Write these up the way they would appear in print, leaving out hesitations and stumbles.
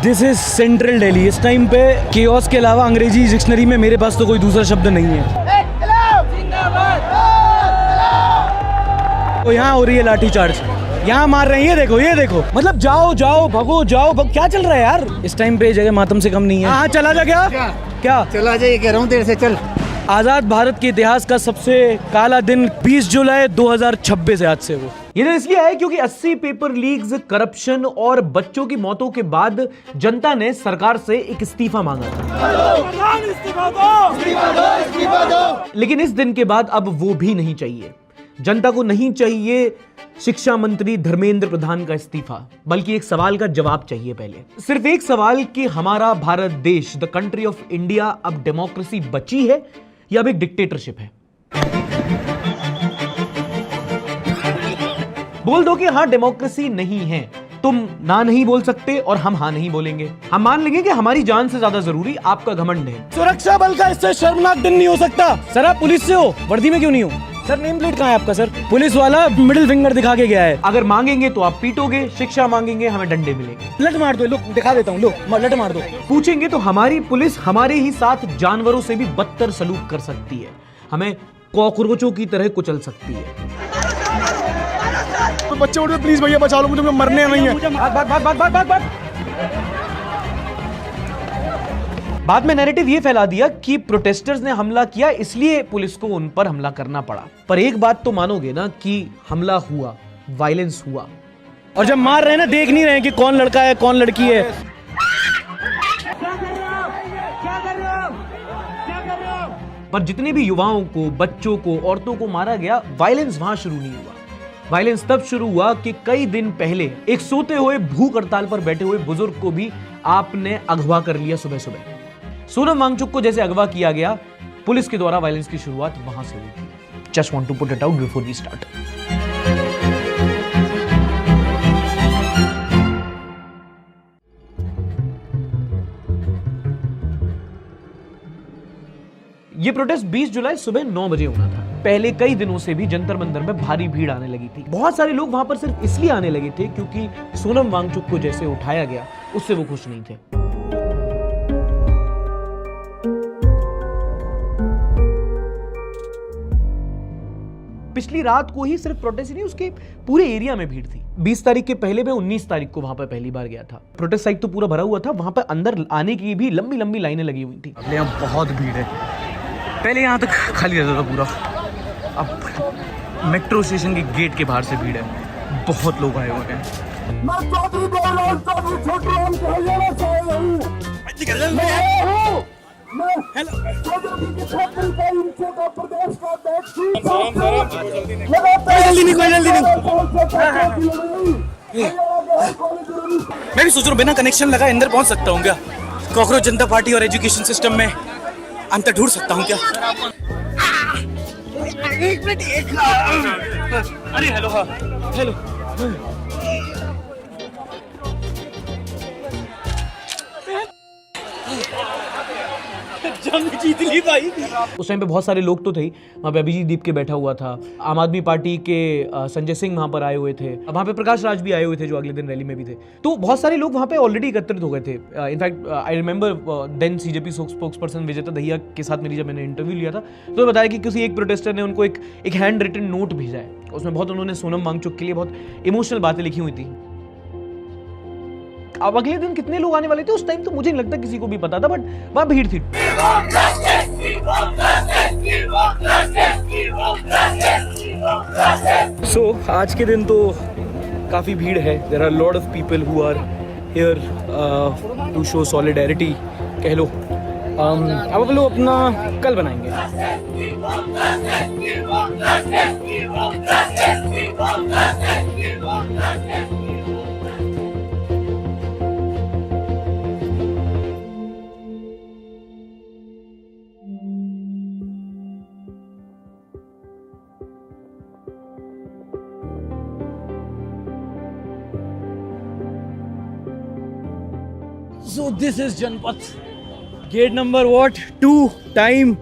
This is central Delhi. इस time पे chaos के अलावा अंग्रेजी डिक्शनरी में मेरे पास तो कोई दूसरा शब्द नहीं है। तो यहाँ हो रही है लाठी चार्ज, यहाँ मार रहे हैं, ये देखो मतलब जाओ जाओ भगो जाओ क्या चल रहा है यार। इस टाइम पे जगह मातम से कम नहीं है। हाँ चला जा क्या चला जा, ये कह रहा हूँ देर से चल। आजाद भारत के इतिहास का सबसे काला दिन 20 जुलाई 2026 है आज से। वो ये तो इसलिए है क्योंकि 80 पेपर लीक्स, करप्शन और बच्चों की मौतों के बाद जनता ने सरकार से एक इस्तीफा मांगा था। लेकिन इस दिन के बाद अब वो भी नहीं चाहिए। जनता को नहीं चाहिए शिक्षा मंत्री धर्मेंद्र प्रधान का इस्तीफा, बल्कि एक सवाल का जवाब चाहिए। पहले सिर्फ एक सवाल कि हमारा भारत देश, द कंट्री ऑफ इंडिया, अब डेमोक्रेसी बची है या अब एक डिक्टेटरशिप है? बोल दो कि हाँ डेमोक्रेसी नहीं है, तुम ना नहीं बोल सकते और हम हाँ नहीं बोलेंगे। हम मान लेंगे कि हमारी जान से ज्यादा जरूरी आपका घमंड है। सुरक्षा बल का इससे शर्मनाक दिन नहीं हो सकता। सर आप पुलिस से हो, वर्दी में क्यों नहीं हो? सर नेम प्लेट कहाँ है आपका? सर पुलिस वाला मिडिल फिंगर दिखा के गया है। अगर मांगेंगे तो आप पीटोगे, शिक्षा मांगेंगे हमें डंडे मिलेंगे। लट मार दो, लो दिखा देता हूँ, लो लट मार दो। पूछेंगे तो हमारी पुलिस हमारे ही साथ जानवरों से भी बदतर सलूक कर सकती है, हमें कॉकरोचों की तरह कुचल सकती है। तो बच्चे उठ, प्लीज भैया बचा लो मुझे, मरने नहीं है। बाद में नैरेटिव ये फैला दिया कि प्रोटेस्टर्स ने हमला किया इसलिए पुलिस को उन पर हमला करना पड़ा। पर एक बात तो मानोगे ना कि हमला हुआ, वायलेंस हुआ, और जब मार रहे हैं ना देख नहीं रहे हैं कि कौन लड़का है कौन लड़की है। पर जितने भी युवाओं को, बच्चों को, औरतों को मारा गया, वायलेंस वहां शुरू नहीं हुआ। वायलेंस तब शुरू हुआ कि कई दिन पहले एक सोते हुए भूख हड़ताल पर बैठे हुए बुजुर्ग को भी आपने अगवा कर लिया। सुबह सुबह सोनम वांगचुक को जैसे अगवा किया गया, पुलिस के द्वारा वायलेंस की शुरुआत वहां से हुई थी। Just want to put it out before we start. ये प्रोटेस्ट 20 जुलाई सुबह 9 बजे होना था। पहले कई दिनों से भी जंतर मंतर में भारी भीड़ आने लगी थी। बहुत सारे लोग वहां पर सिर्फ इसलिए आने लगे थे क्योंकि सोनम वांगचुक को जैसे उठाया गया उससे वो खुश नहीं थे। पिछली रात को ही सिर्फ प्रोटेस्ट नहीं, उसके पूरे एरिया में भीड़ थी। 20 तारीख के पहले मैं 19 तारीख को वहां पर पहली बार गया था। प्रोटेस्ट साइट तो पूरा भरा हुआ था, वहां पर अंदर आने की भी लंबी लंबी लाइनें लगी हुई थी। यहाँ बहुत भीड़ है। पहले यहाँ तक खाली रहता था पूरा, अब मेट्रो स्टेशन के गेट के बाहर से भीड़ है, बहुत लोग आए हुए हैं। मैं भी सोच रहा हूँ बिना कनेक्शन लगा अंदर पहुंच सकता हूँ क्या? कॉकरोच जनता पार्टी और एजुकेशन सिस्टम में अंतर ढूंढ सकता हूँ क्या? एक मिनट, अरे हेलो, हाँ हेलो। जंग जीत ली भाई। उस टाइम पे बहुत सारे लोग तो थे वहाँ पे। अभिजीत दीप के बैठा हुआ था, आम आदमी पार्टी के संजय सिंह वहाँ पर आए हुए थे, वहाँ पे प्रकाश राज भी आए हुए थे जो अगले दिन रैली में भी थे। तो बहुत सारे लोग वहाँ पे ऑलरेडी एकत्रित हो गए थे। In fact I remember then CJP spokesperson Vijeta Dahiya के साथ मेरी जब मैंने इंटरव्यू लिया था तो बताया कि किसी एक प्रोटेस्टर ने उनको एक हैंड रिटन नोट भेजा है, उसमें बहुत उन्होंने सोनम वांगचुक के लिए बहुत इमोशनल बातें लिखी हुई थी। अब अगले दिन कितने लोग आने वाले थे उस टाइम तो मुझे नहीं लगता किसी को भी पता था, बट वहां भीड़ थी। आज के दिन तो काफी भीड़ है। There are lot of people who are here to show solidarity कह लो। अब हम लोग अपना कल बनाएंगे। So this is Janpath, gate number 2, time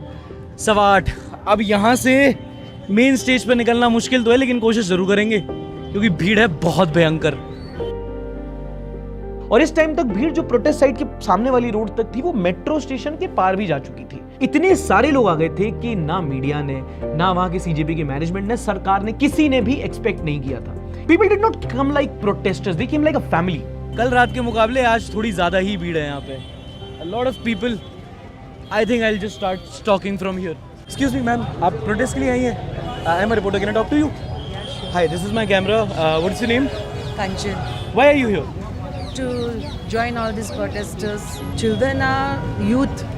8:15। अब यहाँ से मेन स्टेज पर निकलना मुश्किल तो है, लेकिन कोशिश जरूर करेंगे क्योंकि भीड़ है बहुत भयंकर। और इस टाइम तक भीड़ जो प्रोटेस्ट साइट के सामने वाली रोड तक थी वो मेट्रो स्टेशन के पार भी जा चुकी थी। इतने सारे लोग आ गए थे कि ना मीडिया ने, ना वहां के सीजेपी के मैनेजमेंट ने, सरकार ने, किसी ने भी एक्सपेक्ट नहीं किया था। People did not come like protesters, they came like a family. कल रात के मुकाबले आज थोड़ी ज्यादा ही भीड़ है यहाँ पे। A lot of people. I think I'll just start stalking from here. Excuse me, ma'am. आप प्रोटेस्ट के लिए आई हैं? I am a reporter. Can I talk to you? Hi, this is my camera. What's your name? Kanchan, Why are you here? to join all these protesters. Children are youth.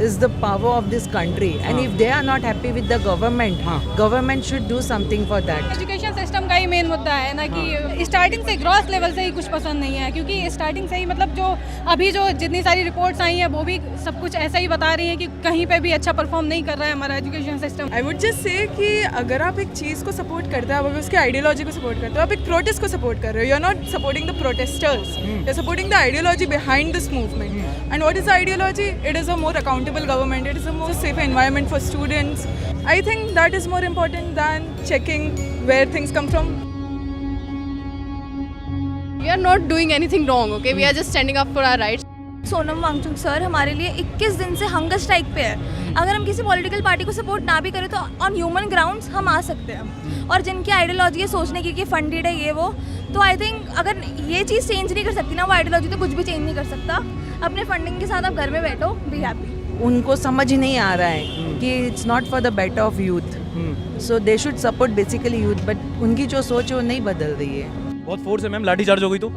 Is the power of this country, and if they are not happy with the government, government should do something for that. Education system का ही main मुद्दा है ना कि starting से gross level से ही कुछ पसंद नहीं है, क्योंकि स्टार्टिंग से ही मतलब जो अभी जो जितनी सारी रिपोर्ट्स आई हैं वो भी सब कुछ ऐसा ही बता रही हैं कि कहीं पे भी अच्छा परफॉर्म नहीं कर रहा है हमारा education system. I would just say कि अगर आप एक चीज़ को सपोर्ट करते हो, अगर उसके आइडियोलॉजी को सपोर्ट करते हो, आप एक प्रोटेस्ट को सपोर्ट कर रहे हो, you are not supporting the protesters, you are supporting the ideology behind this movement. And what is ideology? It is a more accountable government, it is a more safer environment for students. I think that is more important than checking where things come from. We are not doing anything wrong, okay? We are just standing up for our rights. Sonam Wangchuk sir हमारे लिए 21 दिन से hunger strike पे है. अगर हम किसी political party को सपोर्ट ना भी करें तो ऑन ह्यूमन ग्राउंड्स हम आ सकते हैं. और जिनकी आइडियोलॉजी है सोचने की कि फंडेड है ये वो, तो आई थिंक अगर ये चीज़ चेंज नहीं कर सकती ना वो आइडियोलॉजी, तो कुछ भी चेंज नहीं कर सकता. अपने फंडिंग के साथ आप घर में बैठो, बी हैप्पी. उनको समझ ही नहीं आ रहा है कि it's not for the better of youth, so they should support basically youth, but उनकी जो सोच है वो नहीं बदल रही है. बहुत फोर्स है मैम, लाठी चार्ज हो गई तो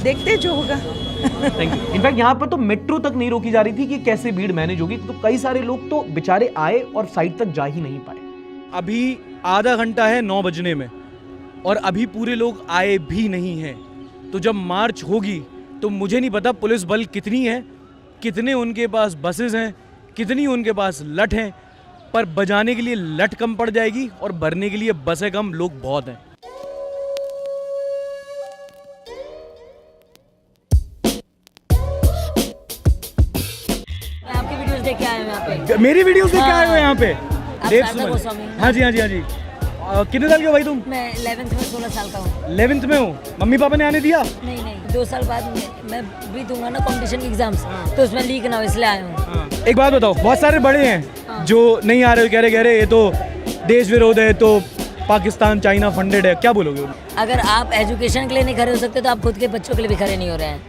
देखते जो होगा. Thank you. इनफैक्ट यहाँ पर तो मेट्रो तक नहीं रोकी जा रही थी कि कैसे भीड़ मैनेज होगी, तो कई सारे लोग तो बेचारे आए और साइड तक जा ही नहीं पाए. अभी आधा घंटा है 9 बजने में और अभी पूरे लोग आए भी नहीं हैं. तो जब मार्च होगी तो मुझे नहीं पता पुलिस बल कितनी है, कितने उनके पास बसेस हैं, कितनी उनके पास लठ हैं, पर बजाने के लिए लठ कम पड़ जाएगी और भरने के लिए बसें कम, लोग बहुत हैं. आपकी वीडियोस देख के आए हैं यहाँ पे. मेरी वीडियोस देख के आए हो यहाँ पे? देव शारदा सुमन. गोस्वामी. हाँ जी हाँ जी हाँ जी. कितने साल के हो भाई तुम? मैं 11th में 16 साल का हूँ. 11th में हो. मम्मी पापा ने आने दिया? नहीं नहीं, 2 साल बाद मैं भी दूंगा ना कंपटीशन की एग्जाम्स, तो उसमें लीक ना हो इसलिए आया हूँ. एक बात बताओ, बहुत सारे बड़े हैं जो नहीं आ रहे, कह रहे ये तो देश विरोध है, तो पाकिस्तान चाइना फंडेड है, क्या बोलोगे? अगर आप एजुकेशन के लिए नहीं खड़े हो सकते तो आप खुद के बच्चों के लिए भी खड़े नहीं हो रहे हैं.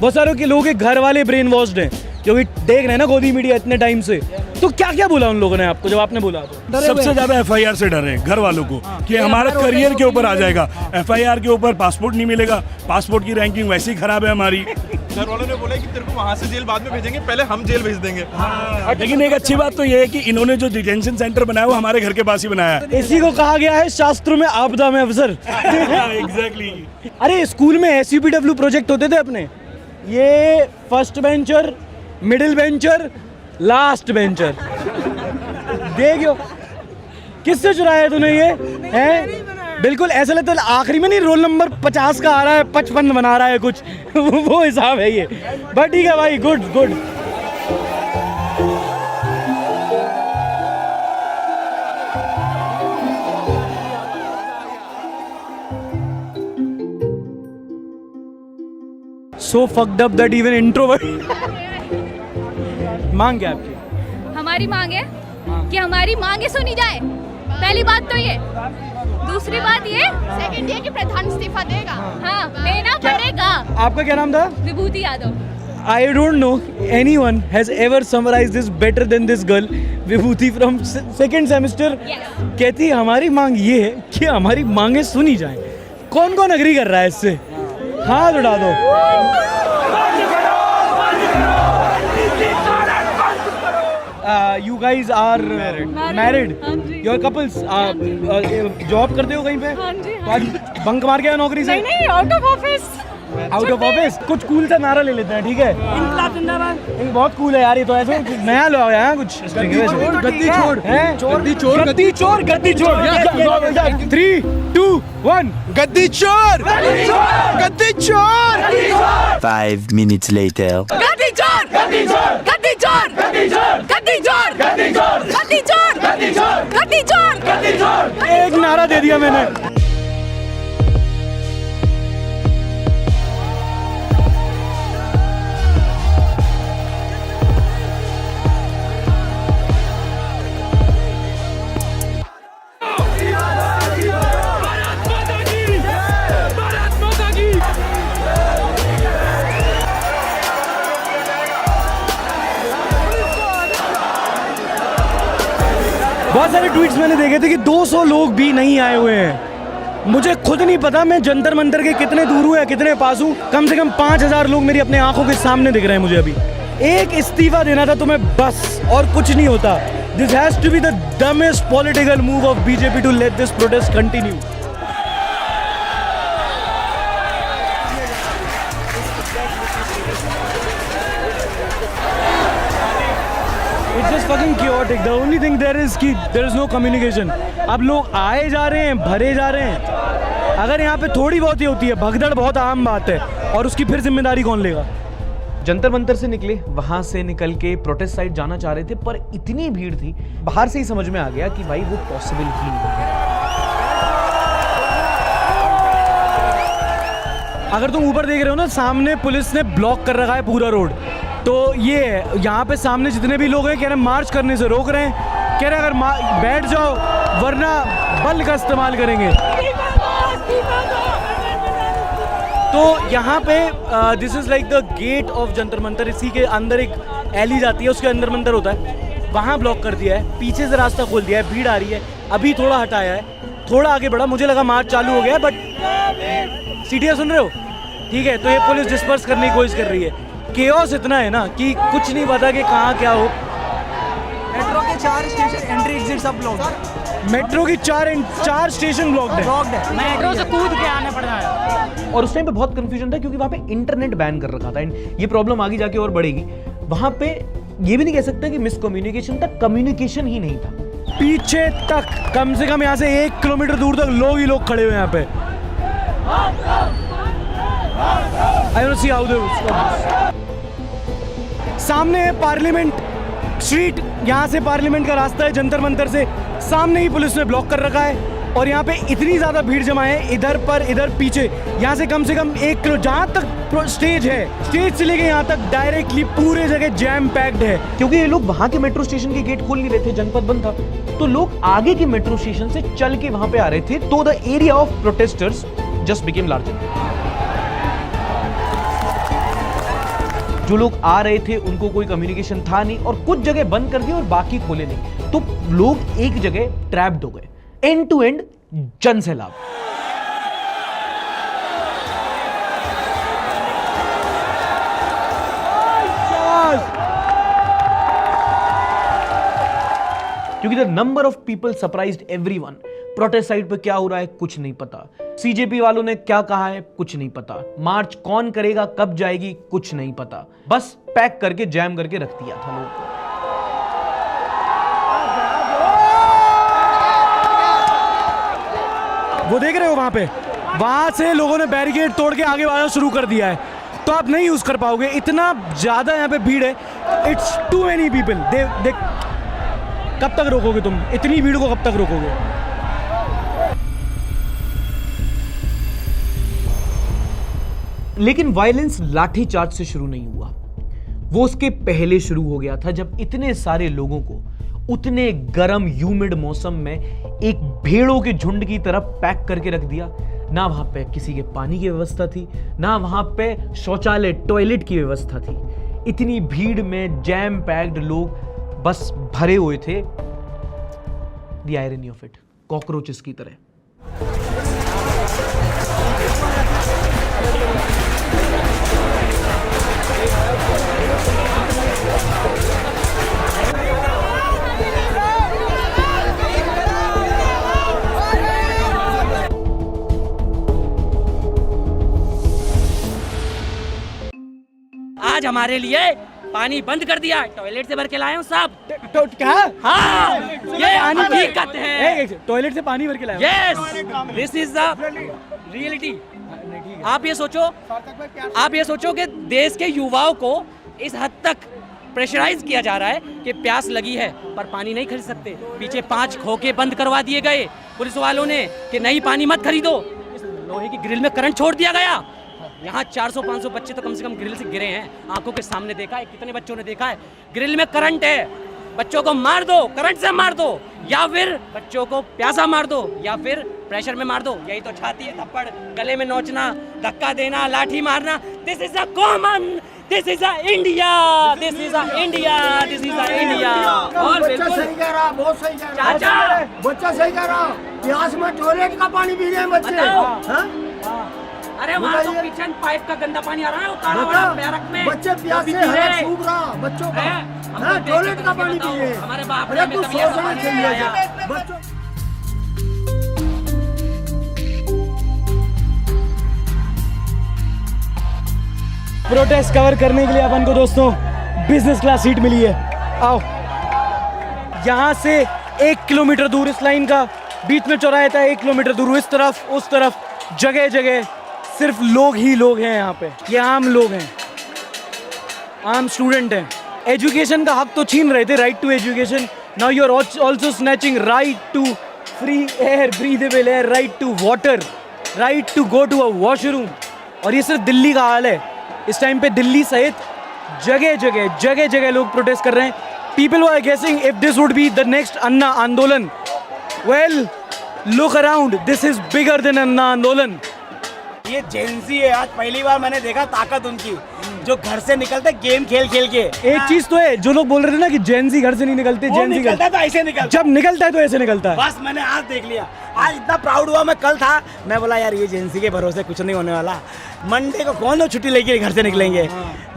बहुत सारे के लोगों के घर वाले ब्रेन वॉश्ड हैं जो भी देख रहे हैं ना गोदी मीडिया इतने टाइम से. तो क्या क्या बोला उन लोगों ने आपको जब आपने बोला? तो सबसे ज्यादा एफआईआर से डर है घर वालों को कि हमारा करियर के ऊपर आ जाएगा. एफआईआर के ऊपर पासपोर्ट नहीं मिलेगा, पासपोर्ट की रैंकिंग वैसे ही खराब है हमारी. घर वालों ने बोला कि तेरे को वहाँ से जेल बाद में भेजेंगे, पहले हम जेल भेज देंगे. लेकिन एक अच्छी बात तो ये है कि इन्होंने जो डिटेंशन सेंटर बनाया वो हमारे घर के पास ही बनाया है. इसी को कहा गया है शास्त्रों में आपदा में अवसर. एग्जैक्टली. अरे स्कूल में SUPW प्रोजेक्ट होते थे अपने, ये first bencher, middle bencher, last bencher. देखियो किससे चुराया तूने ये हैं? बिल्कुल ऐसा लगता है आखिरी में नहीं, रोल नंबर 50 का आ रहा है, 55 बना रहा है कुछ. वो हिसाब है ये. बट ठीक है भाई, good good. So fucked up that even introvert. मांग क्या आपकी? हमारी मांग है कि हमारी मांगे सुनी जाए. पहली बात तो ये. दूसरी बात ये सेकंड ये कि प्रधान इस्तीफा देगा. हाँ, देना पड़ेगा. आपका क्या नाम था? विभूति Yadav. I don't know anyone has ever summarized this better than this girl, Vibhuti from second semester. Yes. कहती है हमारी मांग ये है कि हमारी मांगे सुनी जाएं. कौन कौन अग्री कर रहा है इससे? हाथ उठा दो. You guys are married. You're couples. Job करते हो कहीं पे? हाँ जी. बंक मार के आए नौकरी से? नहीं, out of office. Out of office. कुछ कूल सा नारा ले लेते हैं, ठीक है? इनकलाब जिंदाबाद. ये बहुत कूल है यार, ये तो ऐसे नया लो है कुछ. गद्दी छोड़, गद्दी छोड़, गद्दी चोर, गद्दी चोर, गद्दी चोर. 3, 2, 1. गद्दी चोर, गद्दी चोर. 5 minutes later. गद्दी चोर, गद्दी चोर, गद्दी चोर, गद्दी चोर, गद्दी चोर, गद्दी चोर, गद्दी चोर, गद्दी चोर, गद्दी चोर, गद्दी चोर. एक नारा दे दिया मैंने. बहुत सारे ट्वीट्स मैंने देखे थे कि 200 लोग भी नहीं आए हुए हैं। मुझे खुद नहीं पता मैं जंतर मंतर के कितने दूर हूँ या कितने पास हूँ। कम से कम 5000 लोग मेरी अपने आंखों के सामने दिख रहे हैं मुझे अभी। एक इस्तीफा देना था तुम्हें बस, और कुछ नहीं होता। This has to be the dumbest political move of BJP to let this protest continue. It's just fucking chaotic. The only thing there is कि there is no communication. अब लोग आए जा रहे हैं, भरे जा रहे हैं। अगर यहाँ पे थोड़ी बहुत ही होती है भगदड़, बहुत आम बात है, और उसकी फिर जिम्मेदारी कौन लेगा? जंतर मंतर से निकले, वहां से निकल के प्रोटेस्ट साइड जाना चाह रहे थे, पर इतनी भीड़ थी, बाहर से ही समझ में आ गया कि भाई वो पॉसिबल ही नहीं है। अगर तुम ऊपर देख रहे हो ना, सामने पुलिस ने ब्लॉक कर रखा है पूरा रोड। तो ये यहाँ पे सामने जितने भी लोग हैं कह रहे हैं मार्च करने से रोक रहे हैं, कह रहे हैं अगर बैठ जाओ वरना बल का इस्तेमाल करेंगे। तो यहाँ पे this is like the gate of Jantar Mantar. इसी के अंदर एक एली जाती है, उसके अंदर मंतर होता है, वहाँ ब्लॉक कर दिया है, पीछे से रास्ता खोल दिया है, भीड़ आ रही है। अभी थोड़ा हटाया है, थोड़ा आगे बढ़ा, मुझे लगा मार्च चालू हो गया, बट सीटियाँ सुन रहे हो, ठीक है। तो ये पुलिस डिस्पर्स करने की कोशिश कर रही है। केओस इतना है ना कि कुछ नहीं पता कि कहाँ क्या हो। मेट्रो के 4 स्टेशन एंट्री एग्जिट सब ब्लॉक है। मेट्रो की 4 स्टेशन ब्लॉक्ड है। मेट्रो से कूद के आने पड़ रहा है। और उस टाइम पे बहुत कंफ्यूजन था क्योंकि वहाँ पे इंटरनेट बैन कर रखा था। एंड ये प्रॉब्लम आगे जाके और बढ़ेगी। वहाँ पे ये भी नहीं कह सकता कि मिसकम्युनिकेशन था, कम्युनिकेशन ही नहीं था। पीछे तक कम से कम यहाँ से 1 किलोमीटर दूर तक लोग ही लोग खड़े हुए यहाँ पे। I don't see how they will stop this. सामने है पार्लियामेंट स्ट्रीट, यहाँ से पार्लियामेंट का रास्ता है जंतर मंतर से। सामने ही पुलिस ने ब्लॉक कर रखा है और यहाँ पे इतनी ज़्यादा भीड़ जमा है, इधर पर इधर पीछे। यहाँ से कम 1 किलो जहाँ तक स्टेज है, स्टेज से लेके यहाँ तक डायरेक्टली पूरे जगह जैम पैक्ड है। क्योंकि ये लोग वहाँ के मेट्रो स्टेशन के गेट खोल नहीं रहे थे, जनपद बंद था, तो लोग आगे के मेट्रो स्टेशन से चल के वहाँ पे आ रहे थे। तो the area of protesters just became larger. जो लोग आ रहे थे उनको कोई कम्युनिकेशन था नहीं, और कुछ जगह बंद कर दी और बाकी खोले नहीं, तो लोग एक जगह ट्रैप्ड हो गए। एंड टू एंड जन सैलाब। क्योंकि the number of people surprised everyone. Protest side पे क्या हो रहा है कुछ नहीं पता, सीजेपी वालों ने क्या कहा है कुछ नहीं पता, मार्च कौन करेगा, कब जाएगी, कुछ नहीं पता। बस पैक करके जैम करके रख दिया था लोगों को। वो देख रहे हो वहां से लोगों ने बैरिकेड तोड़ के आगे वाला शुरू कर दिया है, तो आप नहीं यूज कर पाओगे। इतना ज्यादा यहाँ पे भीड़ है, इट्स टू मेनी पीपल। देख कब तक रोकोगे तुम इतनी भीड़ को, कब तक रोकोगे? लेकिन वायलेंस लाठीचार्ज से शुरू नहीं हुआ, वो उसके पहले शुरू हो गया था, जब इतने सारे लोगों को उतने गर्म ह्यूमिड मौसम में एक भेड़ों के झुंड की तरह पैक करके रख दिया। ना वहां पे किसी के पानी की व्यवस्था थी, ना वहां पे शौचालय टॉयलेट की व्यवस्था थी। इतनी भीड़ में जैम पैक्ड लोग बस भरे हुए थे। The irony of it, cockroaches की तरह। आज हमारे लिए पानी बंद कर दिया, टॉयलेट से भर के लाए हूँ साहब। क्या? हाँ, ये हकीकत है। टॉयलेट से पानी भर के लाए? Yes, this is the reality. आप ये सोचो कि देश के युवाओं को इस हद तक प्रेशराइज किया जा रहा है कि प्यास लगी है पर पानी नहीं खरीद सकते। पीछे 5 खोखे बंद करवा दिए गए पुलिस वालों ने कि नहीं पानी मत खरीदो। इस लोहे की ग्रिल में करंट छोड़ दिया गया। यहाँ 400-500 बच्चे तो कम से कम ग्रिल से गिरे हैं, आंखों के सामने देखा है। कितने बच्चों ने देखा है ग्रिल में करंट है, बच्चों को मार दो, करंट से मार दो, या फिर बच्चों को प्यासा मार दो, या फिर प्रेशर में मार दो। यही तो छाती है, थप्पड़, गले में नोचना, धक्का देना, लाठी मारना। This is a common this is India, this is India, this is India. और बिल्कुल सही कह रहा, बहुत सही कह रहा। चाचा बच्चा सही कह रहा। प्यास में टॉयलेट का पानी पी रहे हैं बच्चे। हाँ? अरे वहाँ तो किचन पाइप का गंदा पानी आ रहा है, उतारा हुआ बैरक में। बच्चे प्यास से हालत सूख रहा बच्चों का। टॉयलेट का पानी पी रहे हैं। हमारे बाप अरे तू सोचना चाहिए बच्चों। प्रोटेस्ट कवर करने के लिए अपन को दोस्तों बिजनेस क्लास सीट मिली है। आओ, यहाँ से 1 किलोमीटर दूर इस लाइन का बीच में चौराहा था, 1 किलोमीटर दूर इस तरफ उस तरफ जगह जगह सिर्फ लोग ही लोग हैं। यहाँ पे ये आम लोग हैं, आम स्टूडेंट हैं। एजुकेशन का हक तो छीन रहे थे, right to education. Now you are also snatching right to free air, breathable air, right to water, right to go to a washroom. और ये सिर्फ दिल्ली का हाल है। इस टाइम पे दिल्ली सहित जगह जगह लोग प्रोटेस्ट कर रहे हैं। People are guessing if this would be the next Anna आंदोलन। Well, look around, this is bigger than Anna आंदोलन। ये जेंजी है, आज पहली बार मैंने देखा ताकत उनकी, जो घर से निकलते गेम खेल खेल के। एक चीज तो है, जो लोग बोल रहे थे ना कि जेंजी घर से नहीं निकलते, जेंजी निकलता है तो ऐसे निकलता, जब निकलता है तो ऐसे निकलता है। बस मैंने आज देख लिया, आज इतना प्राउड हुआ। मैं कल था, मैं बोला यार ये जेंसी के भरोसे कुछ नहीं होने वाला, मंडे को कौन लोग छुट्टी लेके घर से निकलेंगे।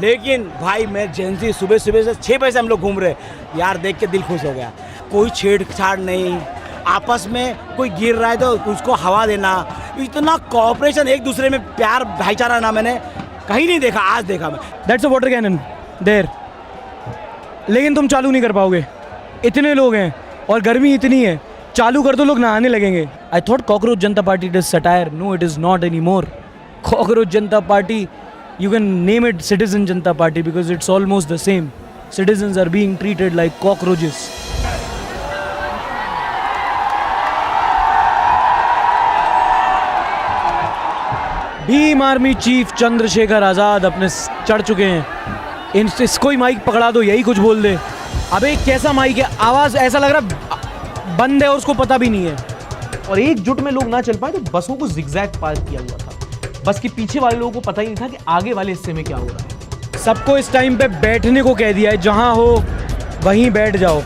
लेकिन भाई मैं जेंसी सुबह सुबह से 6 बजे से हम लोग घूम रहे यार, देख के दिल खुश हो गया। कोई छेड़छाड़ नहीं, आपस में कोई गिर रहा है तो उसको हवा देना, इतना कोऑपरेशन, एक दूसरे में प्यार भाईचारा ना मैंने कहीं नहीं देखा, आज देखा मैं। That's a water cannon there, लेकिन तुम चालू नहीं कर पाओगे, इतने लोग हैं और गर्मी इतनी है। चालू कर दो, लोग नहाने लगेंगे। I thought cockroach Janta party it is satire, no it is not anymore. Cockroach Janta party, you can name it Citizen Janta Party because it's almost the same. Citizens are being treated like cockroaches. Bhim Army chief Chandrashekhar Azad अपने चढ़ चुके हैं। इसको ही mic पकड़ा दो, यही कुछ बोल दे। अबे कैसा माइक है, आवाज़ ऐसा लग रहा बंद है और उसको पता भी नहीं है। और एकजुट में लोग ना चल पाए तो बसों को जिगजैग पार्क किया हुआ था। बस के पीछे वाले लोगों को पता ही नहीं था कि आगे वाले हिस्से में क्या हो रहा है। सबको इस टाइम पे बैठने को कह दिया है, जहां हो वहीं बैठ जाओ।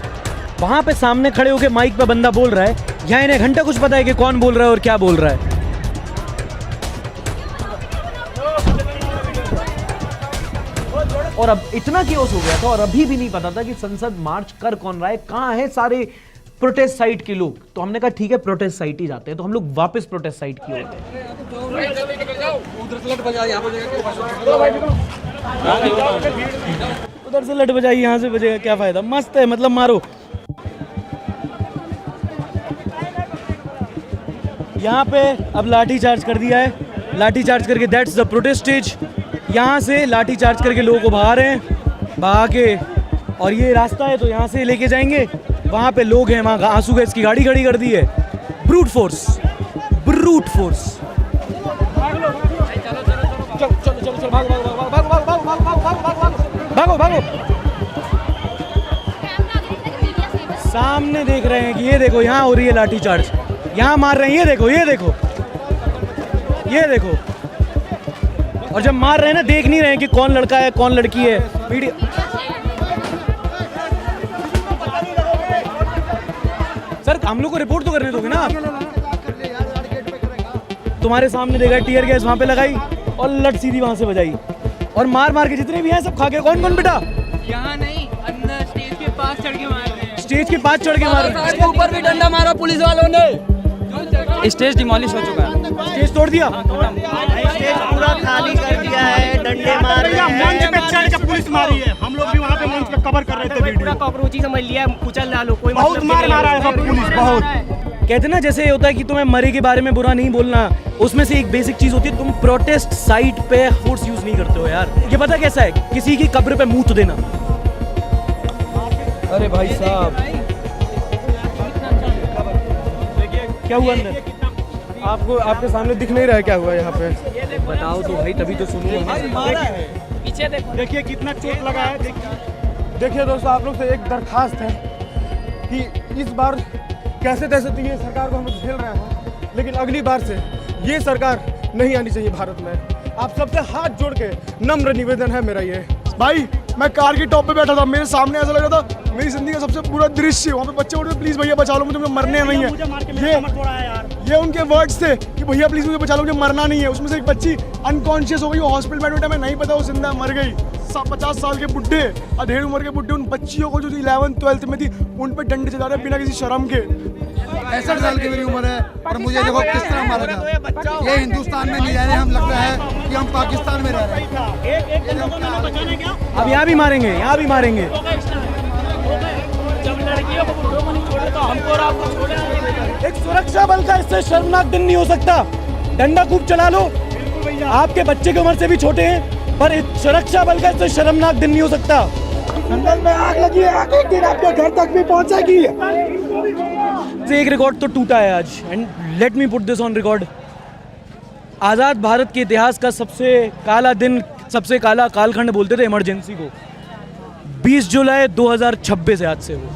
वहां पे सामने खड़े होकर माइक पे बंदा बोल रहा है, यहाँ इन्हें घंटा कुछ पता है कि कौन बोल रहा है और क्या बोल रहा है। और अब इतना केओस हो गया था और अभी भी नहीं पता था कि संसद मार्च कर कौन रहा है, कहाँ है सारे प्रोटेस्ट साइट के लोग। तो हमने कहा ठीक है प्रोटेस्ट साइट ही जाते हैं, तो हम लोग वापस प्रोटेस्ट साइट की ओर गए। उधर से लट बजाई, यहाँ से बजेगा, क्या फायदा। मस्त है, मतलब मारो। यहाँ पे अब लाठी चार्ज कर दिया है, लाठी चार्ज करके दैट्स द प्रोटेस्ट स्टेज। यहाँ से लाठी चार्ज करके लोगों को भगा रहे हैं, भगा के, और ये रास्ता है तो यहाँ से लेके जाएंगे। वहाँ पे लोग हैं, वहाँ आंसू गैस की गाड़ी खड़ी कर दी है। Brute force, brute force. चलो चलो चलो चलो, भागो भागो भागो भागो भागो भागो भागो भागो भागो। सामने देख रहे हैं कि ये देखो यहाँ हो रही है लाठी चार्ज, यहाँ मार रहे हैं, ये देखो ये देखो ये देखो। और जब मार रहे हैं ना, देख नहीं रहे हैं कि कौन लड़का है कौन लड़की है। वीडियो सर, हम लोग को रिपोर्ट तो करने दोगे ना आप? तुम्हारे सामने देखा टीयर गैस वहाँ पे लगाई और लट सीधी वहाँ से बजाई और मार मार के जितने भी हैं सब खा के। कौन कौन बेटा? यहाँ नहीं, अंदर स्टेज के पास चढ़ के मार रहे हैं। स्टेज के पास चढ़ के मार रहे हैं। ऊपर भी डंडा मारा पुलिस वालों ने। स्टेज डिमोलिश हो चुका है, स्टेज तोड़ दिया, स्टेज पूरा खाली कर दिया है, डंडे मार रहे हैं। मंच पे चढ़ के पुलिस मारी है, हम लोग भी वहाँ पे मंच पे कवर कर रहे थे वीडियो। पूरा कॉकरोची समझ लिया, कुचल डालो, कोई बहुत मार मारा है सब पुलिस, बहुत। कहते ना जैसे ये होता है कि तुम्हें मरे के बारे में बुरा नहीं बोलना, उसमें से एक बेसिक चीज होती है, तुम प्रोटेस्ट साइट पे फोर्स यूज नहीं करते हो यार। ये पता कैसा है, किसी की कब्र पे मुंह देना। अरे भाई साहब, क्या हुआ अंदर? आपको आपके सामने दिख नहीं रहा है क्या हुआ यहाँ पे? बताओ तो भाई, तभी तो सुनूंगा। पीछे देखो, देखिए कितना चोट लगा है। देखिए दोस्तों, आप लोग से एक दरखास्त है कि इस बार कैसे तैसे तो ये सरकार को हम लोग झेल रहे हैं, लेकिन अगली बार से ये सरकार नहीं आनी चाहिए भारत में। आप सबसे हाथ जोड़ के नम्र निवेदन है मेरा ये। भाई मैं कार की टॉप पे बैठा था, मेरे सामने ऐसा लग रहा था मेरी जिंदगी का सबसे बुरा दृश्य। वहाँ पे बच्चे बोल रहे थे प्लीज भैया बचा लो मुझे मरने नहीं है। ये उनके वर्ड्स थे कि भैया प्लीज मुझे बचा लो मुझे मरना नहीं है। उसमें से एक बच्ची अनकॉन्शियस हो गई, वो हॉस्पिटल में एडमिट है, मैं नहीं पता वो जिंदा मर गई। 50 साल के बुढ़े, अधेड़ उम्र के बुढ़े उन बच्चियों को जो 11th 12th में थी उन पर डंडे चला रहे बिना किसी शर्म के। 65 साल की मेरी उम्र है और मुझे देखो किस तरह मारा था। ये हिंदुस्तान में नहीं रह रहे, हम लग रहा है कि हम पाकिस्तान में रह रहे हैं। अब यहाँ भी मारेंगे, यहाँ भी मारेंगे। एक सुरक्षा बल का इससे शर्मनाक दिन नहीं हो सकता। डंडा खूब चला लो, आपके बच्चे की उम्र से भी छोटे हैं, पर सुरक्षा बल का इससे शर्मनाक दिन नहीं हो सकता। जंगल में आग लगी है, आग एक दिन आपके घर तक भी पहुंचेगी। एक रिकॉर्ड तो टूटा है आज, and let me put this on record. आज़ाद भारत के इतिहास का सबसे काला दिन, सबसे काला कालखंड बोलते थे इमरजेंसी को। 20 जुलाई 2026 आज से वो।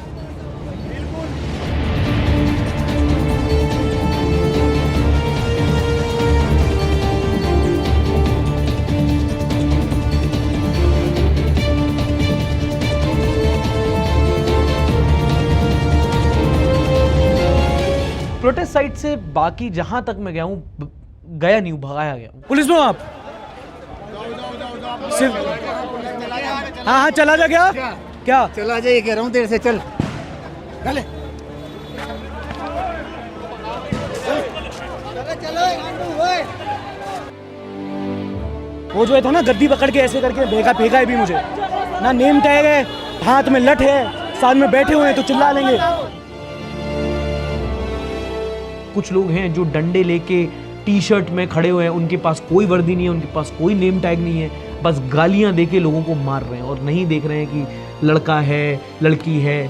प्रोटेस्ट साइट से बाकी जहां तक मैं गया हूं, गया नहीं हूं, भगाया गया हूं। पुलिस में आप सिर्फ हाँ चला जा। क्या चला जा, ये कह रहा हूँ देर से चल। वो जो है था ना गद्दी पकड़ के ऐसे करके फेंका है भी मुझे ना। नेम टैग है, हाथ में लठ है, साथ में बैठे हुए हैं तो चिल्ला लेंगे। कुछ लोग हैं जो डंडे लेके टी शर्ट में खड़े हुए हैं, उनके पास कोई वर्दी नहीं है, उनके पास कोई नेम टैग नहीं है, बस गालियां देके लोगों को मार रहे हैं और नहीं देख रहे हैं कि लड़का है, लड़की है,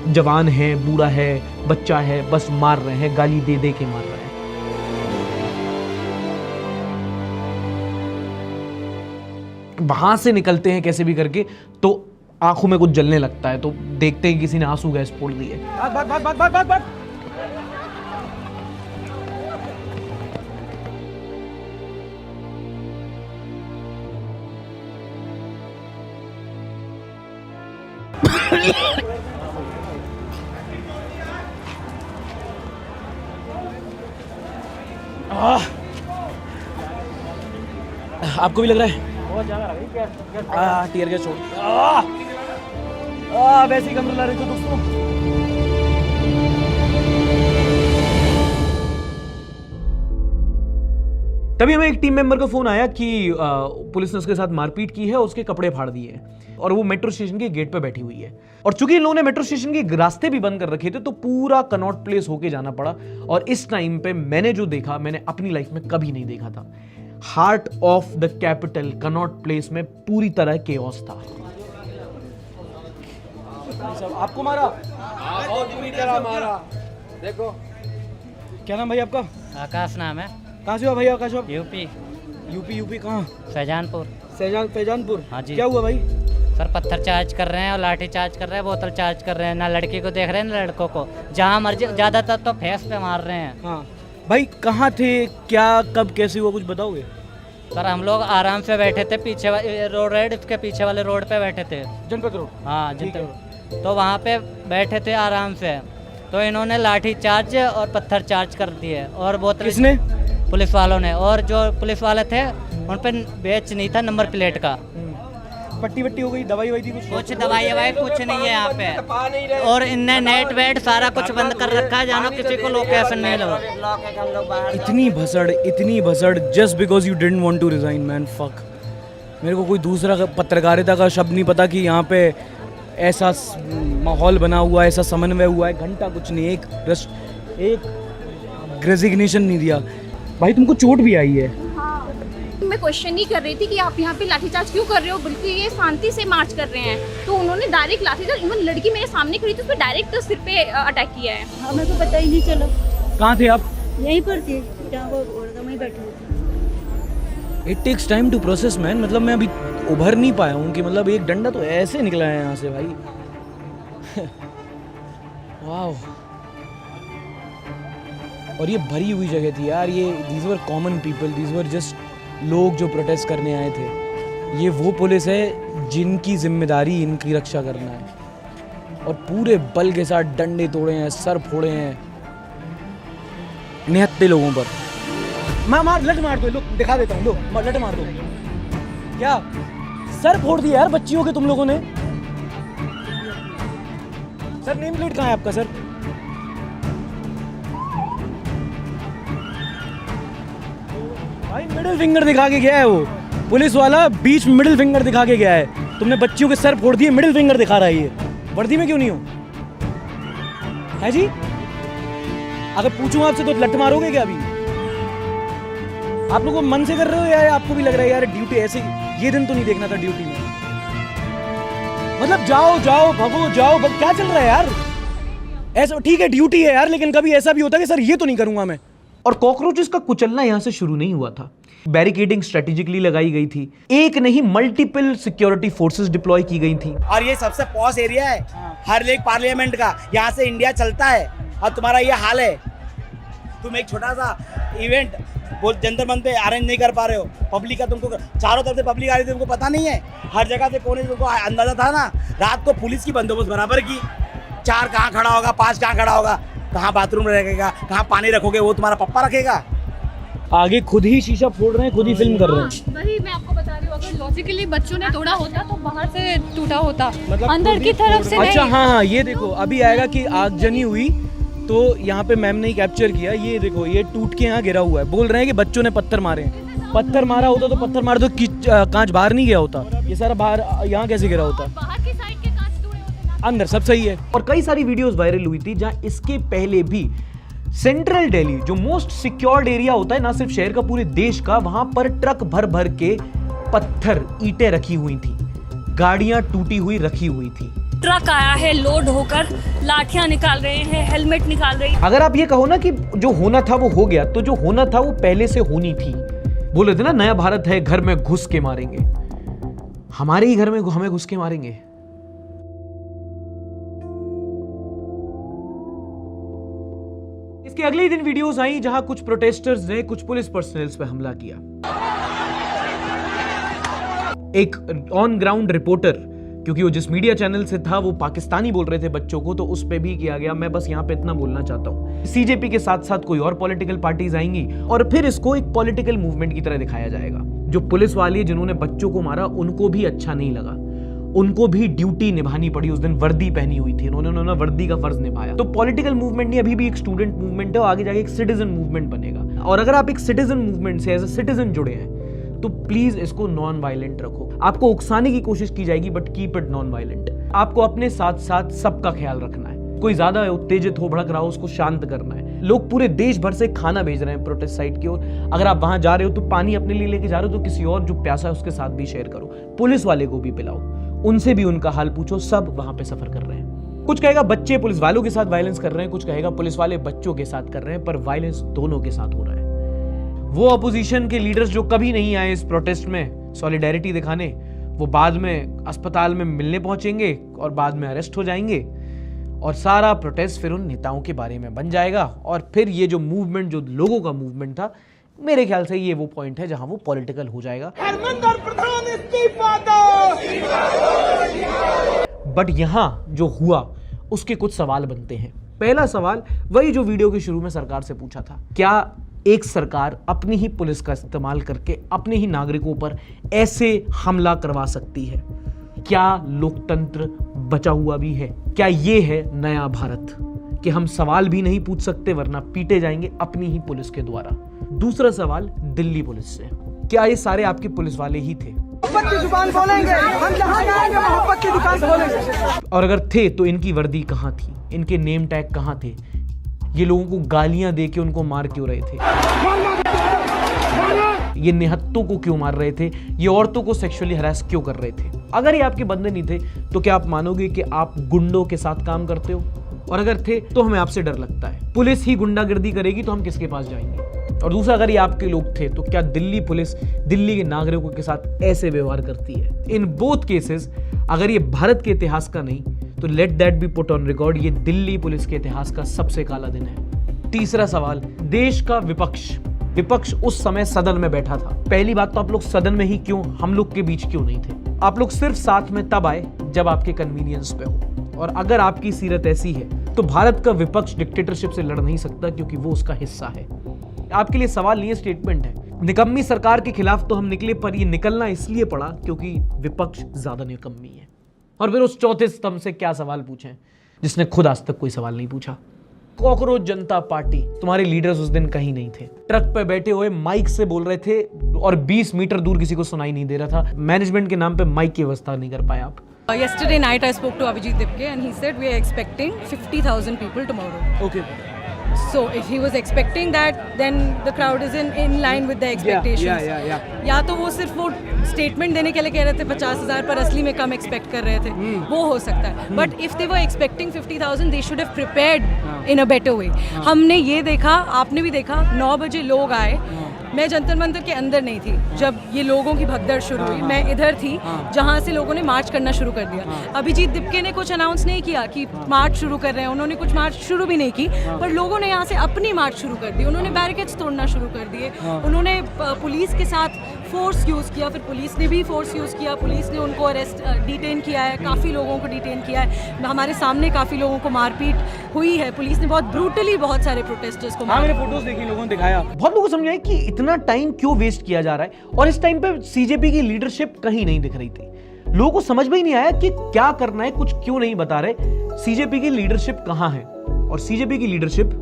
जवान है, बूढ़ा है, बच्चा है, बस मार रहे हैं, गाली दे दे के मार रहे हैं। वहां से निकलते हैं कैसे भी करके तो आंखों में कुछ जलने लगता है, तो देखते हैं किसी ने आंसू गैस फोड़ दी है। भाग। आपको भी लग रहा है बहुत ज्यादा टीयर गैस छोड़ वैसे ही कम ला रहे थे दोस्तों। तभी हमें एक टीम मेंबर का फोन आया कि पुलिस ने उसके साथ मारपीट की है, उसके कपड़े फाड़ दिए हैं और वो मेट्रो स्टेशन के गेट पे बैठी हुई है। और चूंकि इन लोगों ने मेट्रो स्टेशन के रास्ते भी बंद कर रखे थे तो पूरा कनॉट प्लेस होके जाना पड़ा। और इस टाइम पे मैंने जो देखा, मैंने अपनी लाइफ में कभी नहीं देखा था। Heart of the capital Connaught place में पूरी तरह केओस था। आपको मारा? बहुत बुरी तरह मारा। देखो क्या नाम भाई आपका? आकाश नाम है। कहाँ से हो भाई आकाश? यूपी कहाँ? फैजानपुर। हाँ जी। क्या हुआ भाई? सर पत्थर चार्ज कर रहे हैं और लाठी चार्ज कर रहे हैं, बोतल चार्ज कर रहे हैं, ना लड़की को देख रहे हैं ना लड़कों को, जहाँ मर्जी ज्यादातर तो फेस पे मार रहे हैं। हाँ भाई कहाँ थे, क्या कब कैसे हुआ कुछ बताओगे? सर हम लोग आराम से बैठे थे, पीछे रोड है उसके पीछे वाले रोड पे बैठे थे, जनपद रोड। हाँ जनपद रोड। तो वहाँ पे बैठे थे आराम से, तो इन्होंने लाठी चार्ज और पत्थर चार्ज कर दिए और बोतल। किसने? पुलिस वालों ने। और जो पुलिस वाले थे उन पे बैच नहीं था नंबर प्लेट का। पट्टी वट्टी हो गई, दवाई वही थी कुछ दवाई ववाई कुछ नहीं है यहाँ पे। और इनने नेट वेट सारा कुछ बंद कर रखा है, जानो किसी को लोकेशन नहीं लो। इतनी भसड़ just because you didn't want to resign man. Fuck, मेरे को कोई दूसरा पत्रकारिता का शब्द नहीं पता कि यहाँ पे ऐसा माहौल बना हुआ है, ऐसा समन्वय हुआ है। घंटा कुछ नहीं, एक रेजिग्नेशन नहीं दिया। भाई तुमको चोट भी आई है? मैं क्वेश्चन नहीं कर रही थी कि आप यहाँ पे लाठीचार्ज क्यों कर रहे हो, बल्कि ये शांति से मार्च कर रहे हैं। तो उन्होंने डायरेक्ट लाठीचार्ज, इवन लड़की मेरे सामने खड़ी थी, उस पर डायरेक्ट सिर पे अटैक किया है। हमें तो पता ही नहीं चला। कहाँ थे आप? यहीं पर थे, जहाँ वो वहीं बैठे थे। It takes time to process man. मतलब मैं अभी उभर नहीं पाया हूँ कि मतलब एक डंडा तो ऐसे निकला है यहाँ से भाई। वाओ। और ये भरी हुई जगह थी यार। ये these were common people, these were just लोग जो प्रोटेस्ट करने आए थे, ये वो पुलिस है जिनकी जिम्मेदारी इनकी रक्षा करना है, और पूरे बल के साथ डंडे तोड़े हैं, सर फोड़े हैं निहत्ते लोगों पर। मार लट मार दो, लो दिखा देता हूँ, लो लट मार दो। क्या सर फोड़ दिया यार बच्चियों के तुम लोगों ने। सर नेम प्लेट कहाँ है आपका सर? भाई मिडिल फिंगर दिखा के गया है वो पुलिस वाला, बीच में मिडिल फिंगर दिखा के गया है। तुमने बच्चियों के सर फोड़ दिए, मिडिल फिंगर दिखा रहा है ये। वर्दी में क्यों नहीं हो? है जी? अगर पूछूं आपसे तो लट मारोगे क्या अभी? आप लोगों को मन से कर रहे हो या आपको भी लग रहा है यार ड्यूटी ऐसे ये दिन तो नहीं देखना था ड्यूटी में? मतलब जाओ जाओ भगो जाओ क्या चल रहा है यार? ऐसा ठीक है ड्यूटी है यार, लेकिन कभी ऐसा भी होता है कि सर ये तो नहीं करूंगा मैं। और कॉकरोचेस का कुचलना यहां से शुरू नहीं हुआ था। बैरिकेडिंग स्ट्रेटेजिकली लगाई गई थी, एक नहीं मल्टीपल सिक्योरिटी फोर्सेस डिप्लॉय की गई थी। और ये सबसे पॉस एरिया है हर एक पार्लियामेंट का, यहाँ से इंडिया चलता है, और तुम्हारा ये हाल है। तुम एक छोटा सा इवेंट जंतर मंतर पे अरेंज नहीं कर पा रहे हो, पब्लिक का तुमको चारों तरफ से पब्लिक आ रही थी, तुमको पता नहीं है, हर जगह से कोने तुमको अंदाजा था ना। रात को पुलिस की बंदोबस्त बराबर की, 4 कहाँ खड़ा होगा, 5 कहाँ खड़ा होगा, कहाँ बाथरूम रखेगा, कहाँ पानी रखोगे, वो तुम्हारा पप्पा रखेगा। आगे खुद ही शीशा फोड़ रहे हैं, खुद ही फिल्म कर रहे हैं। वही मैं आपको बता रही हूँ, अगर लॉजिकली बच्चों ने तोड़ा होता तो बाहर से टूटा होता, अंदर की तरफ से नहीं। अच्छा हाँ, ये देखो अभी आएगा कि आगजनी हुई तो यहाँ पे मैम ने कैप्चर किया, ये देखो ये टूट के यहाँ गिरा हुआ है। बोल रहे हैं कि बच्चों ने पत्थर मारे हैं। पत्थर मारा होता तो पत्थर मार दो कांच बाहर नहीं गया होता, ये सारा बाहर यहाँ कैसे गिरा होता? बाहर की साइड के कांच टूटे होते, अंदर सब सही है। और कई सारी वीडियोस वायरल हुई थी जहां इसके पहले भी सेंट्रल दिल्ली जो मोस्ट सिक्योर्ड एरिया होता है ना सिर्फ शहर का पूरे देश का, वहां पर ट्रक भर भर के पत्थर ईंटें रखी हुई थी, गाड़ियां टूटी हुई रखी हुई थी। ट्रक आया है लोड होकर, लाठियां निकाल रहे हैं, हेलमेट निकाल रहे हैं। अगर आप ये कहो ना कि जो होना था वो हो गया, तो जो होना था वो पहले से होनी थी। बोले थे ना नया भारत है, घर में घुस के मारेंगे। हमारे ही घर में हमें घुस के मारेंगे। इसके अगले दिन वीडियोस आई जहां कुछ प्रोटेस्टर्स ने कुछ पुलिस पर्सनल्स पे हमला किया। एक ऑन ग्राउंड रिपोर्टर, क्योंकि वो जिस मीडिया चैनल से था वो पाकिस्तानी बोल रहे थे बच्चों को, तो उस पे भी किया गया। मैं बस यहाँ पे इतना बोलना चाहता हूँ, सीजेपी के साथ साथ कोई और पॉलिटिकल पार्टीज आएंगी और फिर इसको एक पॉलिटिकल मूवमेंट की तरह दिखाया जाएगा। जो पुलिस वाले जिन्होंने बच्चों को मारा उनको भी अच्छा नहीं लगा, उनको भी ड्यूटी निभानी पड़ी। उस दिन वर्दी पहनी हुई थी, उन्होंने वर्दी का फर्ज निभाया। तो पॉलिटिकल मूवमेंट नहीं, अभी भी एक स्टूडेंट मूवमेंट है, आगे जाके एक सिटीजन मूवमेंट बनेगा। और अगर आप एक सिटीजन मूवमेंट से एज अ सिटीजन जुड़े हैं तो प्लीज इसको नॉन वायलेंट रखो। आपको उकसाने की कोशिश की जाएगी but keep it non violent. आपको अपने साथ साथ सबका ख्याल रखना है। कोई ज्यादा उत्तेजित हो, भड़क रहा हो, उसको शांत करना है। लोग पूरे देश भर से खाना भेज रहे हैं प्रोटेस्ट साइट की ओर। अगर आप वहां जा रहे हो तो पानी अपने लिए लेके जा रहे हो तो किसी और जो प्यासा है उसके साथ भी शेयर करो। पुलिस वाले को भी पिलाओ, उनसे भी उनका हाल पूछो। सब वहां पे सफर कर रहे हैं। कुछ कहेगा बच्चे पुलिस वालों के साथ वायलेंस कर रहे हैं, कुछ कहेगा पुलिस वाले बच्चों के साथ कर रहे हैं, पर वायलेंस दोनों के साथ हो रहा है। वो अपोजिशन के लीडर्स जो कभी नहीं आए इस प्रोटेस्ट में सॉलिडेरिटी दिखाने, वो बाद में अस्पताल में मिलने पहुंचेंगे और बाद में अरेस्ट हो जाएंगे, और सारा प्रोटेस्ट फिर उन नेताओं के बारे में बन जाएगा। और फिर ये जो मूवमेंट, जो लोगों का मूवमेंट था, मेरे ख्याल से ये वो पॉइंट है जहां वो पॉलिटिकल हो जाएगा। बट यहां जो हुआ उसके कुछ सवाल बनते हैं। पहला सवाल वही जो वीडियो के शुरू में सरकार से पूछा था, क्या एक सरकार अपनी ही पुलिस का इस्तेमाल करके अपने ही नागरिकों पर ऐसे हमला करवा सकती है? क्या लोकतंत्र बचा हुआ भी है? क्या ये है नया भारत कि हम सवाल भी नहीं पूछ सकते वरना पीटे जाएंगे अपनी ही पुलिस के द्वारा? दूसरा सवाल दिल्ली पुलिस से, क्या ये सारे आपके पुलिस वाले ही थे? मोहब्बत की जुबान बोलेंगे, हम जहां जाएंगे मोहब्बत की दुकान खोलेंगे। और अगर थे तो इनकी वर्दी कहां थी? इनके नेम टैग कहां थे? ये लोगों को गालियां दे के उनको मार क्यों रहे थे? ये निहत्तों को क्यों मार रहे थे? ये औरतों को सेक्सुअली हरास क्यों कर रहे थे? अगर ये आपके बंदे नहीं थे तो क्या आप मानोगे कि आप गुंडों के साथ काम करते हो? और अगर थे तो हमें आपसे डर लगता है। पुलिस ही गुंडागर्दी करेगी तो हम किसके पास जाएंगे? और दूसरा, अगर ये आपके लोग थे तो क्या दिल्ली पुलिस दिल्ली के नागरिकों के साथ ऐसे व्यवहार करती है? इन बोथ केसेस अगर ये भारत के इतिहास का नहीं तो let that B put on record, ये दिल्ली पुलिस के इतिहास का सबसे काला दिन है। तीसरा सवाल, देश का विपक्ष विपक्ष उस समय सदन में बैठा था। पहली बात तो आप लोग सदन में ही क्यों, हम लोग के बीच क्यों नहीं थे? आप लोग सिर्फ साथ में तब आए जब आपके कन्वीनियंस पे हो। और अगर आपकी सीरत ऐसी है तो भारत का विपक्ष डिक्टेटरशिप से लड़ नहीं सकता, क्योंकि वो उसका हिस्सा है। आपके लिए सवाल नहीं है, स्टेटमेंट है। निकम्मी सरकार के खिलाफ तो हम निकले, पर ये निकलना इसलिए पड़ा क्योंकि विपक्ष ज्यादा निकम्मी है। और फिर उस चौथे स्तंभ से क्या सवाल पूछें जिसने खुद आज तक कोई सवाल नहीं पूछा। कॉकरोच जनता पार्टी, तुम्हारे लीडर्स उस दिन कहीं नहीं थे, ट्रक पे बैठे हुए माइक से बोल रहे थे और 20 मीटर दूर किसी को सुनाई नहीं दे रहा था। मैनेजमेंट के नाम पे माइक की व्यवस्था नहीं कर पाए आप। Yesterday night I spoke to Abhijit Dipke and he said we are expecting 50,000 people tomorrow. Okay. So if he was expecting that, then the crowd is in line with the expectations. Yeah. या तो वो सिर्फ वो statement देने के लिए कह रहे थे 50,000 पर असली में कम एक्सपेक्ट कर रहे थे, वो हो सकता है। But if they were expecting 50,000 they should have prepared in a better way. हमने ये देखा, आपने भी देखा, 9 बजे लोग आए। मैं जंतर मंतर के अंदर नहीं थी जब ये लोगों की भगदड़ शुरू हुई, मैं इधर थी जहाँ से लोगों ने मार्च करना शुरू कर दिया। अभिजीत दिपके ने कुछ अनाउंस नहीं किया कि मार्च शुरू कर रहे हैं, उन्होंने कुछ मार्च शुरू भी नहीं की, पर लोगों ने यहाँ से अपनी मार्च शुरू कर दी। उन्होंने बैरिकेड्स तोड़ना शुरू कर दिए, उन्होंने पुलिस के साथ फोर्स यूज़ किया, फिर पुलिस ने भी फोर्स यूज़ किया, पुलिस ने उनको डिटेन किया है, काफ़ी लोगों को डिटेन किया है। हमारे सामने काफ़ी लोगों को मारपीट हुई है, पुलिस ने बहुत ब्रूटली बहुत सारे प्रोटेस्टर्स को मैंने फोटोज देखी, लोगों ने दिखाया। बहुत लोगों को समझाया कि इतना टाइम क्यों वेस्ट किया जा रहा है, और इस टाइम पे सीजेपी की लीडरशिप कहीं नहीं दिख रही थी। लोगों को समझ में ही नहीं आया कि क्या करना है, कुछ क्यों नहीं बता रहे। सीजेपी की लीडरशिप कहां है, और सीजेपी की लीडरशिप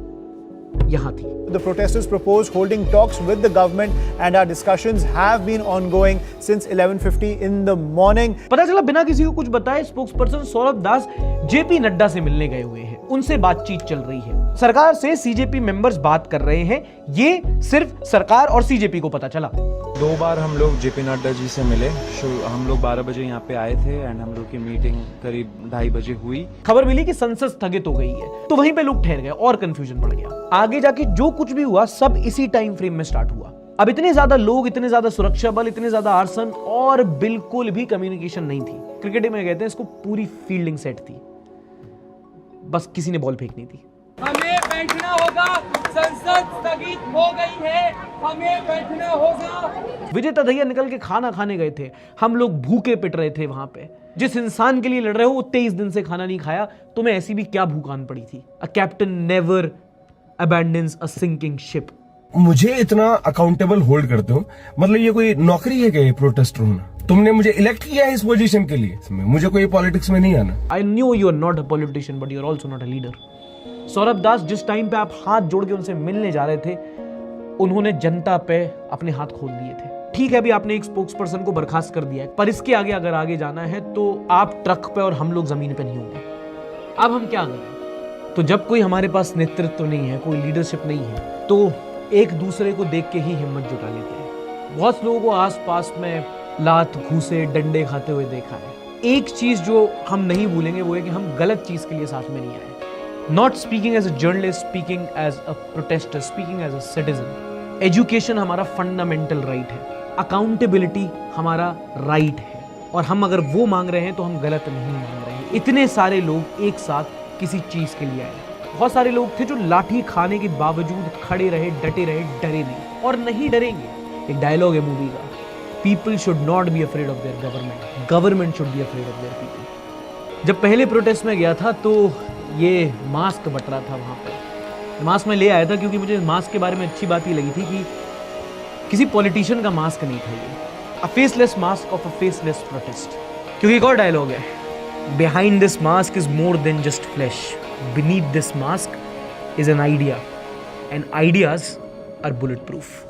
यहां थी। The protesters proposed holding talks with the government and our discussions have been ongoing since 11:50 in the morning. पता चला बिना किसी को कुछ बताए स्पोक्सपर्सन सौरभ दास जेपी नड्डा से मिलने गए हुए हैं, उनसे बातचीत चल रही है। सरकार से सीजेपी मेंबर्स बात कर रहे हैं, ये सिर्फ सरकार और सीजेपी को पता चला। 2 बार हम लोग जेपी नड्डा जी से मिले। हम लोग 12 बजे यहाँ पे आए थे एंड हम लोग की मीटिंग करीब 2:30 बजे हुई। खबर मिली कि संसद स्थगित हो गई है, तो वहीं पे लोग ठहर गए और कंफ्यूजन बढ़ गया। आगे जाके जो कुछ भी हुआ सब इसी टाइम फ्रेम में स्टार्ट हुआ। अब इतने ज्यादा लोग, इतने ज्यादा सुरक्षा बल, इतने ज्यादा आर्सन और बिल्कुल भी कम्युनिकेशन नहीं थी। क्रिकेट में कहते हैं इसको पूरी फील्डिंग सेट थी, बस किसी ने बॉल फेंकनी थी। हमें बैठना होगा, संसद स्थगित हो गई है, हमें बैठना होगा। विजय तधैया निकल के खाना खाने गए थे, हम लोग भूखे पिट रहे थे वहां पे। जिस इंसान के लिए लड़ रहे हो वो 23 दिन से खाना नहीं खाया, तुम्हें ऐसी भी क्या भूख आन पड़ी थी। A captain never abandons a sinking ship. मुझे इतना अकाउंटेबल होल्ड करते हो, मतलब ये कोई नौकरी है क्या ये प्रोटेस्टर होना? तुमने मुझे इलेक्ट किया है इस पोजीशन के लिए, मुझे कोई पॉलिटिक्स में नहीं आना। I knew you are not a politician but you are also not a leader. Saurabh Das, जिस टाइम पे आप हाथ जोड़ के उनसे मिलने जा रहे थे, उन्होंने जनता पे अपने हाथ खोल दिए थे। ठीक है, अभी आपने एक स्पोक्सपर्सन को बर्खास्त कर दिया है, पर इसके आगे अगर आगे जाना है तो आप ट्रक पे और हम लोग जमीन पे नहीं होंगे। अब हम क्या करें? तो जब कोई हमारे पास नेतृत्व नहीं है, कोई लीडरशिप नहीं है, तो एक दूसरे को देख के ही हिम्मत जुटा लेते हैं। बहुत लोगों को आस पास में लात, घूसे, डंडे खाते हुए देखा है। एक चीज जो हम नहीं भूलेंगे वो है कि हम गलत चीज के लिए साथ में नहीं आए। Not speaking as a journalist, speaking as a protester, speaking as a citizen. Education हमारा fundamental right है, accountability हमारा right है, और हम अगर वो मांग रहे हैं तो हम गलत नहीं मांग रहे हैं। इतने सारे लोग एक साथ किसी चीज के लिए आए। बहुत सारे लोग थे जो लाठी खाने के बावजूद खड़े रहे, डटे रहे, डरे नहीं, और नहीं डरेंगे। एक डायलॉग है मूवी का, people should not be afraid of their government, government should be afraid of their people. जब पहले प्रोटेस्ट में गया था तो ये मास्क बट रहा था वहाँ पर। मास्क मैं ले आया था क्योंकि मुझे मास्क के बारे में अच्छी बात ये लगी थी कि किसी पॉलिटिशियन का मास्क नहीं था ये, a faceless mask of a faceless protest. क्योंकि एक और डायलॉग है, behind this mask is more than just flesh, beneath this mask is an idea, and ideas are bulletproof.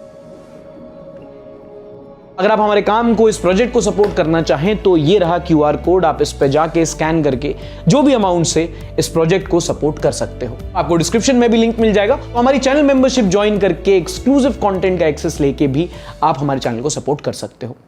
अगर आप हमारे काम को, इस प्रोजेक्ट को सपोर्ट करना चाहें तो ये रहा QR कोड, आप इस पे जाके स्कैन करके जो भी अमाउंट से इस प्रोजेक्ट को सपोर्ट कर सकते हो। आपको डिस्क्रिप्शन में भी लिंक मिल जाएगा। तो हमारी चैनल मेंबरशिप ज्वाइन करके एक्सक्लूसिव कंटेंट का एक्सेस लेके भी आप हमारे चैनल को सपोर्ट कर सकते हो।